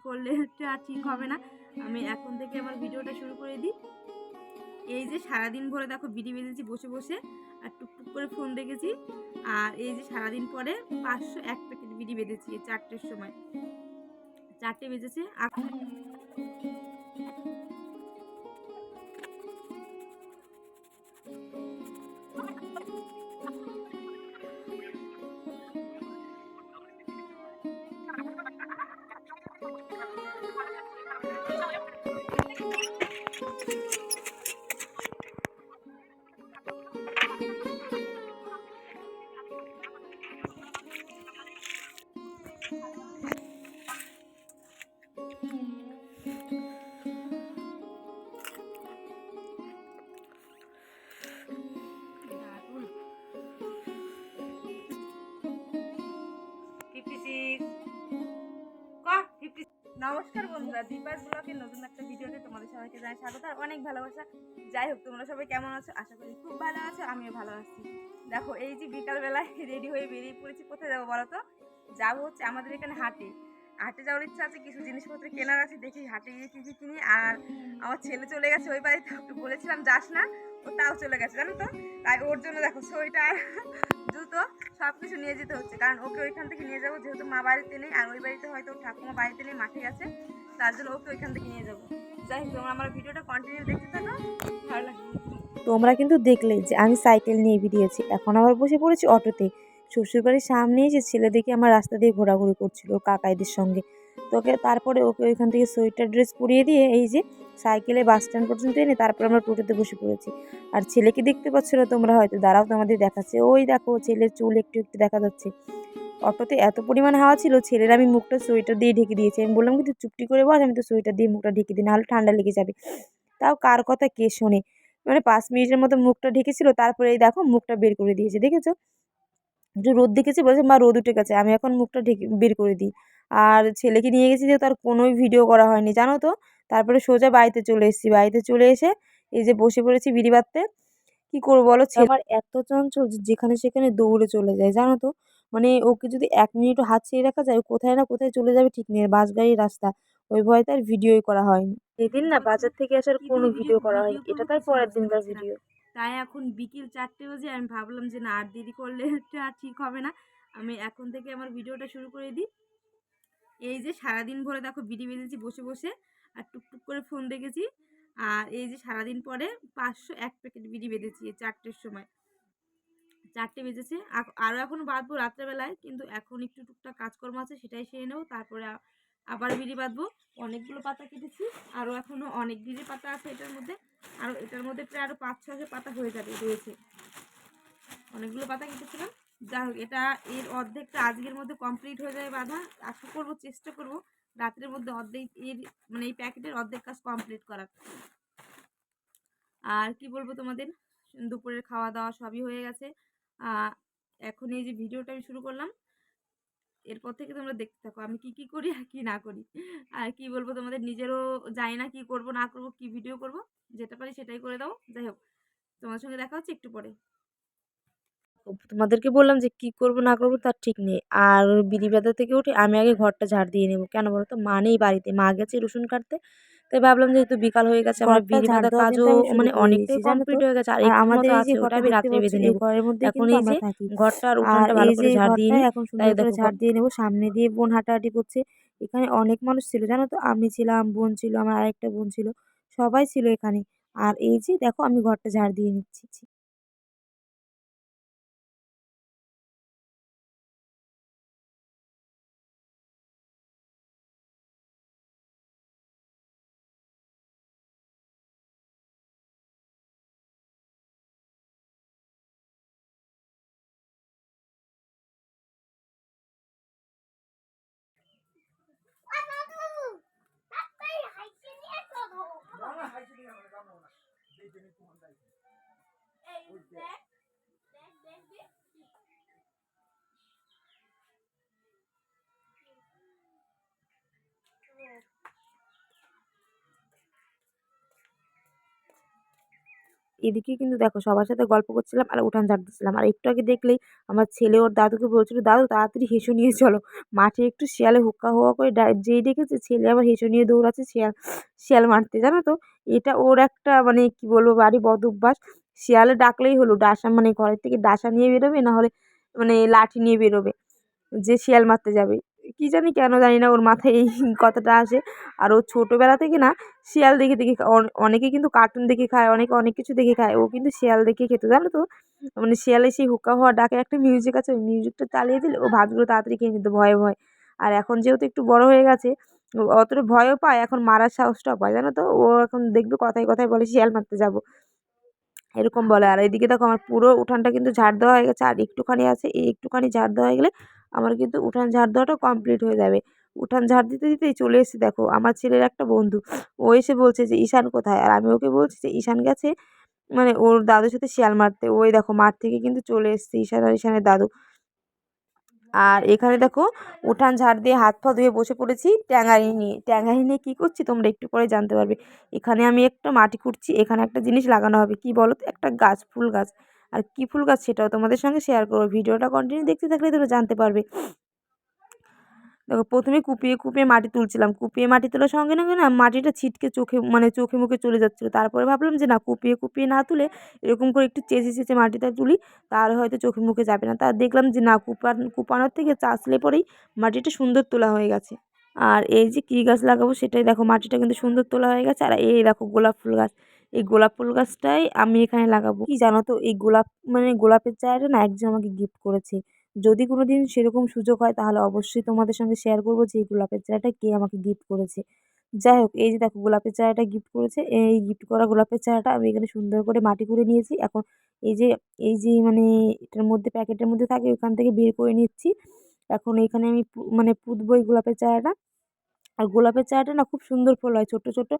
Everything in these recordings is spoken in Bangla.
করলে আর ঠিক হবে না। আমি এখন থেকে আমার ভিডিওটা শুরু করে দিই। এই যে সারাদিন ভরে দেখো বিড়ি বেঁধেছি বসে বসে, আর টুকটুক করে ফোন দেখেছি। আর এই যে সারাদিন পরে 501 প্যাকেট বিড়ি বেঁধেছি 4টের সময়। 4টে বেজেছে। নমস্কার বন্ধুরা, দীপার ব্লগের নতুন একটা ভিডিওতে তোমাদের সবাইকে জানাই স্বাগত আর অনেক ভালোবাসা। যাই হোক, তোমরা সবাই কেমন আছো? আশা করি খুব ভালো আছো, আমিও ভালো আছি। দেখো এই যে বিকালবেলায় রেডি হয়ে বেরিয়ে পড়েছি। কোথায় যাবো বলো তো? যাবো হচ্ছে আমাদের এখানে হাটে। হাটে যাওয়ার ইচ্ছা আছে, কিছু জিনিসপত্র কেনার আছে, দেখি হাটে গিয়ে কী কী কিনি। আর আমার ছেলে চলে গেছে ওই বাড়িতে, ওকে বলেছিলাম যাস না, ও তাও চলে গেছে জানো তো। তাই ওর জন্য দেখো সোয়েটার, জুতো সব কিছু নিয়ে যেতে হচ্ছে, কারণ ওকে ওইখান থেকে নিয়ে যাবো, যেহেতু মা বাড়িতে নেই আর ওই বাড়িতে হয়তো ঠাকুমা বাড়িতে নেই, মাঠে গেছে, তার জন্য ওকে ওইখান থেকে নিয়ে যাবো। যাই হোক, তোমরা আমার ভিডিওটা কন্টিনিউ দেখতে থাকো, ভালো লাগবে। তোমরা কিন্তু দেখলে যে আমি সাইকেল নিয়ে বেরিয়েছি, এখন আবার বসে পড়েছি অটোতে। শ্বশুরবাড়ির সামনে এসে ছেলে দেখে আমার রাস্তা দিয়ে ঘোরাঘুরি করছিল ওর কাকাইদের সঙ্গে। তারপরে ওকে ওইখান থেকে সোয়েটার ড্রেস পরিয়ে দিয়ে এই যে সাইকেলে বাস স্ট্যান্ড পর্যন্ত এনে তারপর আমরা টোটোতে বসে পড়েছি। আর ছেলেকে দেখতে পাচ্ছ না তোমরা হয়তো, দাঁড়াও তোমাদের দেখাচ্ছে। ওই দেখো ছেলের চুল একটু একটু দেখা যাচ্ছে। অটোতে এত পরিমাণ হাওয়া ছিল, ছেলের আমি মুখটা সোয়েটার দিয়ে ঢেকে দিয়েছি। আমি বললাম কিন্তু চুপটি করে বস, আমি তো সোয়েটার দিয়ে মুখটা ঢেকে দিই, নাহলে ঠান্ডা লেগে যাবে। তাও কার কথা কে শোনে। 5 মিনিটের মতো মুখটা ঢেকেছিল, তারপরে এই দেখো মুখটা বের করে দিয়েছে, দেখেছো? একটু রোদ দেখেছে, বলছে মা রোদ উঠে গেছে। আমি এখন মুখটা ঢেকে বের করে দিই। আর ছেলেকে নিয়ে গেছি যে তার কোনোই ভিডিও করা হয়নি জানো তো। তারপরে সোজা বাড়িতে চলে এসেছি। বাড়িতে চলে এসে এই যে বসে পড়েছি বিড়ি বাঁধতে। কি করবো বলো, ছেলে আমার এত চঞ্চল যে যেখানে সেখানে দৌড়ে চলে যায় জানো তো। ওকে যদি 1 মিনিটও হাত ছেড়ে রাখা যায়, কোথায় না কোথায় চলে যাবে ঠিক নেই। বাস গাড়ির রাস্তা, ওই ভয়তে আর ভিডিওই করা হয়নি। সেদিন না বাজার থেকে আসার কোনো ভিডিও করা হয়নি, এটা তার পরের দিনকার ভিডিও। তাই এখন বিকেল 4টে বাজে, আমি ভাবলাম যে না, আর দেরি করলে আর ঠিক হবে না। আমি এখন থেকে আমার ভিডিওটা শুরু করে দিই। এই যে সারাদিন ভরে দেখো বিড়ি বেঁধেছি বসে বসে, আর টুকটুক করে ফোন দেখেছি। আর এই যে সারাদিন পরে 501 প্যাকেট বিড়ি বেঁধেছি 4টের সময়। 4টে বেজেছে, আরও এখনও বাঁধবো রাত্রেবেলায়, কিন্তু এখন একটু টুকটাক কাজকর্ম আছে, সেটাই সেরে নেবো, তারপরে আবার বিড়ি বাঁধবো। অনেকগুলো পাতা কেটেছি, আরও এখনও অনেক বিড়ির পাতা আছে এটার মধ্যে। আরও এটার মধ্যে প্রায় আরও 500-600 পাতা হয়ে যাবে, রয়েছে অনেকগুলো পাতা কেটেছিলাম। যাই হোক, এটা এর অর্ধেকটা আজকের মধ্যে কমপ্লিট হয়ে যাবে বাঁধা। আশা করবো, চেষ্টা করবো রাত্রের মধ্যে অর্ধেক এর এই প্যাকেটের অর্ধেক কাজ কমপ্লিট করার। আর কি বলবো তোমাদের, দুপুরের খাওয়া দাওয়া সবই হয়ে গেছে। এখন এই যে ভিডিওটা আমি শুরু করলাম, এরপর থেকে তোমরা দেখতে থাকো আমি কি কি করি আর কি না করি। আর কি বলবো তোমাদের, নিজেরও জানি না কি করব না করব, কি ভিডিও করব, যেটা পারি সেটাই করে দাও। যাই হোক, তোমার সঙ্গে দেখা হচ্ছে একটু পরে। তোমাদেরকে বললাম যে কি করব না করব তার ঠিক নেই। আর বিড়ি বাঁধা থেকে উঠে আমি আগে ঘরটা ঝাড় দিয়ে নেবো, কেন বলো তো, মা নেই বাড়িতে, মা গেছে রসুন কাটতে। তাই ভাবলাম যেহেতু বিকাল হয়ে গেছে, আমার বিড়ি বাঁধা কাজও অনেকটাই কমপ্লিট হয়ে গেছে, আর একটু মতো আছে, ওটা আমি রাত্রে বেঁধে নেবো। এখন এই যে ঘরটা আর উঠোনটা ভালো করে ঝাড় দিয়ে নিই। এখন তাই সুন্দর করে দেখো ঝাড় দিয়ে নেবো। সামনে দিয়ে বোন হাঁটাহাঁটি করছে। এখানে অনেক মানুষ ছিল জানো তো, আমি ছিলাম, বোন ছিল, আমার আরেকটা বোন ছিল, সবাই ছিল এখানে। আর এই যে দেখো আমি ঘরটা ঝাড় দিয়ে নিচ্ছি। এদিকে কিন্তু দেখো সবার সাথে গল্প করছিলাম আর উঠান ঝাড় দিচ্ছিলাম। আর একটু আগে দেখলেই আমার ছেলে ওর দাদুকে বলছিল, দাদু তাড়াতাড়ি হেসু নিয়ে চলো। মাঠে একটু শিয়ালে হুক্কা হুয়া করে যেই ডেকেছে ছেলে আবার হেসু নিয়ে দৌড়াচ্ছে শিয়াল শিয়াল মারতে, জানো তো? এটা ওর একটা মানে কি বলবো বাড়ি বদ অভ্যাস। শিয়ালে ডাকলেই হলো ডাসা মানে ঘরের থেকে ডাসা নিয়ে বেরোবে, না হলে মানে লাঠি নিয়ে বেরোবে যে শিয়াল মারতে যাবে। কি জানি কেন জানি না ওর মাথায় এই কথাটা আসে। আর ও ছোটোবেলা থেকে না শিয়াল দেখে দেখে অনেকে কিন্তু কার্টুন দেখে খায়, অনেকে অনেক কিছু দেখে খায়, ও কিন্তু শিয়াল দেখে খেত, জানো তো? মানে শিয়ালে সেই হুক্কা হওয়া ডাকে একটা মিউজিক আছে, ওই মিউজিকটা চালিয়ে দিলে ও ভাতগুলো তাড়াতাড়ি খেয়ে নিত ভয়ে ভয়ে। আর এখন যেহেতু একটু বড় হয়ে গেছে, ও অতটা ভয়ও পায়, এখন মারার সাহসটাও পায়, জানো তো? ও এখন দেখবে কথায় কথায় বলে শিয়াল মারতে যাবো, এরকম বলে। আর এইদিকে দেখো আমার পুরো উঠানটা কিন্তু ঝাড় দেওয়া হয়ে গেছে, আর একটুখানি আছে, এই একটুখানি ঝাড় দেওয়া হয়ে গেলে আমার কিন্তু উঠান ঝাড় দেওয়াটা কমপ্লিট হয়ে যাবে। উঠান ঝাড় দিতে দিতেই চলে এসেছে দেখো আমার ছেলের একটা বন্ধু। ও এসে বলছে যে ঈশান কোথায়, আর আমি ওকে বলছি যে ঈশান গেছে মানে ওর দাদুর সাথে শিয়াল মারতে। ওই দেখো মাঠ থেকে কিন্তু চলে এসেছে ঈশান আর ঈশানের দাদু। আর এখানে দেখো উঠান ঝাড় দিয়ে হাত পা ধুয়ে বসে পড়েছি ট্যাঙারি নিয়ে। ট্যাঙারি নিয়ে কী করছি তোমরা একটু পরে জানতে পারবে। এখানে আমি একটা মাটি খুঁড়ছি, এখানে একটা জিনিস লাগানো হবে, কি বলো তো? একটা গাছ, ফুল গাছ। আর কি ফুল গাছ সেটাও তোমাদের সঙ্গে শেয়ার করবো, ভিডিওটা কন্টিনিউ দেখতে থাকলে তোমরা জানতে পারবে। দেখো প্রথমে কুপিয়ে কুপিয়ে মাটি তুলছিলাম, কুপিয়ে মাটি তোলার সঙ্গে সঙ্গে না মাটিটা ছিটকে চোখে মানে চোখে মুখে চলে যাচ্ছিলো। তারপরে ভাবলাম যে না, কুপিয়ে কুপিয়ে না তুলে এরকম করে একটু চেঁচে চেঁচে মাটিটা তুলি, তাহলে হয়তো চোখে মুখে যাবে না। তা দেখলাম যে না, কুপানোর থেকে চাষলে পরেই মাটিটা সুন্দর তোলা হয়ে গেছে। আর এই যে কী গাছ লাগাবো সেটাই দেখো, মাটিটা কিন্তু সুন্দর তোলা হয়ে গেছে। আর এই দেখো গোলাপ ফুল গাছ, এই গোলাপ ফুল গাছটাই আমি এখানে লাগাবো। কি জানো তো, এই গোলাপ মানে গোলাপের চারাটা না একজন আমাকে গিফট করেছে। যদি কোনো দিন সেরকম সুযোগ হয় তাহলে অবশ্যই তোমাদের সঙ্গে শেয়ার করবো যে এই গোলাপের চারাটা কে আমাকে গিফট করেছে। যাই হোক, এই যে দেখো গোলাপের চারাটা গিফট করেছে, এই গিফট করা গোলাপের চারাটা আমি এখানে সুন্দর করে মাটি করে নিয়েছি। এখন এই যে মানে এটার মধ্যে প্যাকেটের মধ্যে থাকে ওখান থেকে বের করে নিচ্ছি। এখন এখানে আমি মানে পুঁতবো এই গোলাপের চারাটা। আর গোলাপের চারাটা না খুব সুন্দর ফুল হয়, ছোট ছোট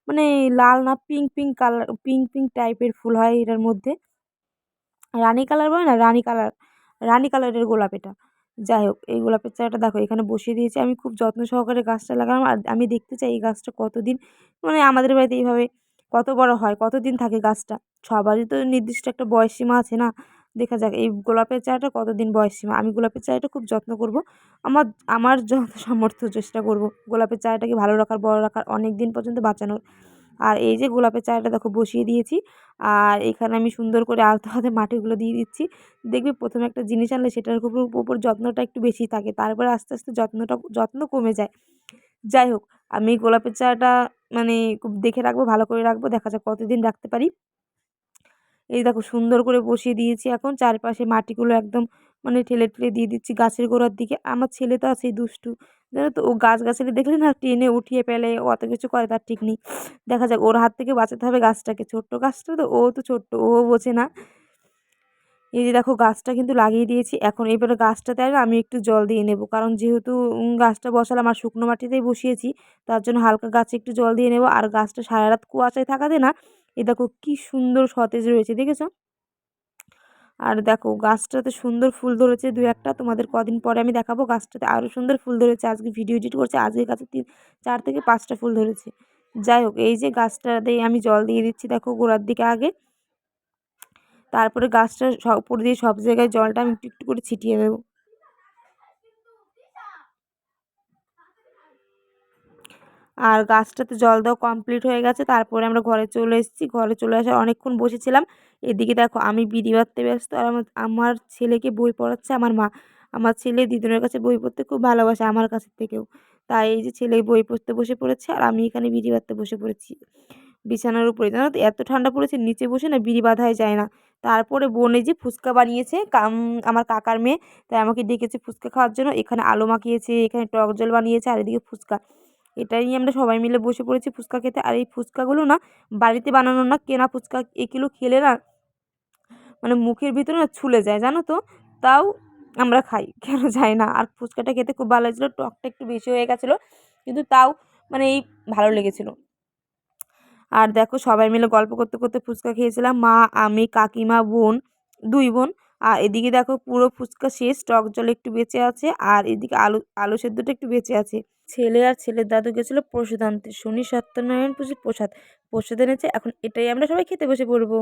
মানে লাল না, pink pink colour, pink pink টাইপের ফুল হয় এটার মধ্যে। রানী কালার বলে না, রানী কালার, রানী কালারের গোলাপ এটা। যাই হোক, এই গোলাপের চারাটা দেখো এখানে বসিয়ে দিয়েছি। আমি খুব যত্ন সহকারে গাছটা লাগালাম, আর আমি দেখতে চাই এই গাছটা কতদিন মানে আমাদের বাড়িতে এইভাবে কত বড় হয়, কতদিন থাকে গাছটা। সবারই তো নির্দিষ্ট একটা বয়সসীমা আছে না। দেখা যাক এই গোলাপের চারাটা কতদিন বয়সসীমা। আমি গোলাপের চারাটা খুব যত্ন করব, আমার আমার যত সামর্থ্য চেষ্টা করব গোলাপের চারাটাকে ভালো রাখার, বড় রাখার, অনেক দিন পর্যন্ত বাঁচানোর। আর এই যে গোলাপের চারাটা দেখো বসিয়ে দিয়েছি। আর এখানে আমি সুন্দর করে আলতো হাতে মাটিগুলো দিয়ে দিচ্ছি। দেখবে প্রথমে একটা জিনিস আনলে সেটার উপর যত্নটা একটু বেশি থাকে, তারপরে আস্তে আস্তে যত্ন কমে যায়। যাই হোক, আমি গোলাপের চারাটা মানে খুব দেখে রাখবো, ভালো করে রাখবো, দেখা যাক কতদিন রাখতে পারি। এই দেখো সুন্দর করে বসিয়ে দিয়েছি, এখন চারপাশে মাটিগুলো একদম মানে ঠেলে ঠেলে দিয়ে দিচ্ছি গাছের গোড়ার দিকে। আমার ছেলে তো আছেই দুষ্টু, জানো তো? ও গাছগাছালি দেখলে না টেনে উঠিয়ে ফেলে, অত কিছু করে তার ঠিক নেই। দেখা যাক, ওর হাত থেকে বাঁচাতে হবে গাছটাকে, ছোট্ট গাছটা তো, ও তো ছোট্ট, ও বোঝে না। এই যে দেখো গাছটা কিন্তু লাগিয়ে দিয়েছি, এখন এবারে গাছটাতে আর আমি একটু জল দিয়ে নেব, কারণ যেহেতু গাছটা বসালাম আর শুকনো মাটিতেই বসিয়েছি, তার জন্য হালকা গাছে একটু জল দিয়ে নেব। আর গাছটা সারা রাত কুয়াশায় থাকাতে না, এই দেখো কি সুন্দর সতেজ রয়েছে, দেখেছো? আর দেখো গাছটাতে সুন্দর ফুল ধরেছে দু একটা, তোমাদের কদিন পরে আমি দেখাবো। গাছটাতে আরও সুন্দর ফুল ধরেছে, আজকে ভিডিও এডিট করছে, আজকে গাছে 4 থেকে 5টা ফুল ধরেছে। যাই হোক, এই যে গাছটাতে আমি জল দিয়ে দিচ্ছি দেখো গোড়ার দিকে আগে, তারপরে গাছটার উপর দিয়ে সব জায়গায় জলটা আমি একটু একটু করে ছিটিয়ে দেবো। আর গাছটাতে জল দেওয়া কমপ্লিট হয়ে গেছে, তারপরে আমরা ঘরে চলে এসেছি। ঘরে চলে আসার অনেকক্ষণ বসেছিলাম। এদিকে দেখো আমি বিড়ি বাঁধতে ব্যস্ত, আর আমার ছেলেকে বই পড়াচ্ছে আমার মা। আমার ছেলে দিদুনের কাছে বই পড়তে খুব ভালোবাসে, আমার কাছের থেকেও। তাই এই যে ছেলে বই পড়তে বসে পড়েছে, আর আমি এখানে বিড়ি বাঁধতে বসে পড়েছি বিছানার উপরে। জানো তো এত ঠান্ডা পড়েছে, নিচে বসে না বিড়ি বাঁধাই যায় না। তারপরে বোন এই যে ফুচকা বানিয়েছে, আমার কাকার মেয়ে, তাই আমাকে ডেকেছে ফুচকা খাওয়ার জন্য। এখানে আলু মাখিয়েছে, এখানে টক জল বানিয়েছে, আর এদিকে ফুচকা। এটাই নিয়ে আমরা সবাই মিলে বসে পড়েছি ফুচকা খেতে। আর এই ফুচকাগুলো না বাড়িতে বানানো না, কেনা ফুচকা। এগুলো খেলে না মানে মুখের ভিতরে না ছুলে যায়, জানো তো? তাও আমরা খাই, কেন যায় না। আর ফুচকাটা খেতে খুব ভালো হয়েছিলো, টকটা একটু বেশি হয়ে গেছিলো, কিন্তু তাও মানে এই ভালো লেগেছিলো। আর দেখো সবাই মিলে গল্প করতে করতে ফুচকা খেয়েছিলাম, মা, আমি, কাকিমা, বোন, 2 বোন। আর এদিকে দেখো পুরো ফুচকা শেষ, টক জল একটু বেঁচে আছে, আর এদিকে আলু আলু সেদ্ধটা একটু বেঁচে আছে। ছেলে আর ছেলের দাদু গেছিলো প্রসাদ আনতে, শনি সত্যনারায়ণ পুজোর প্রসাদ। প্রসাদ এনেছে, এখন এটাই আমরা সবাই খেতে বসে পড়বো।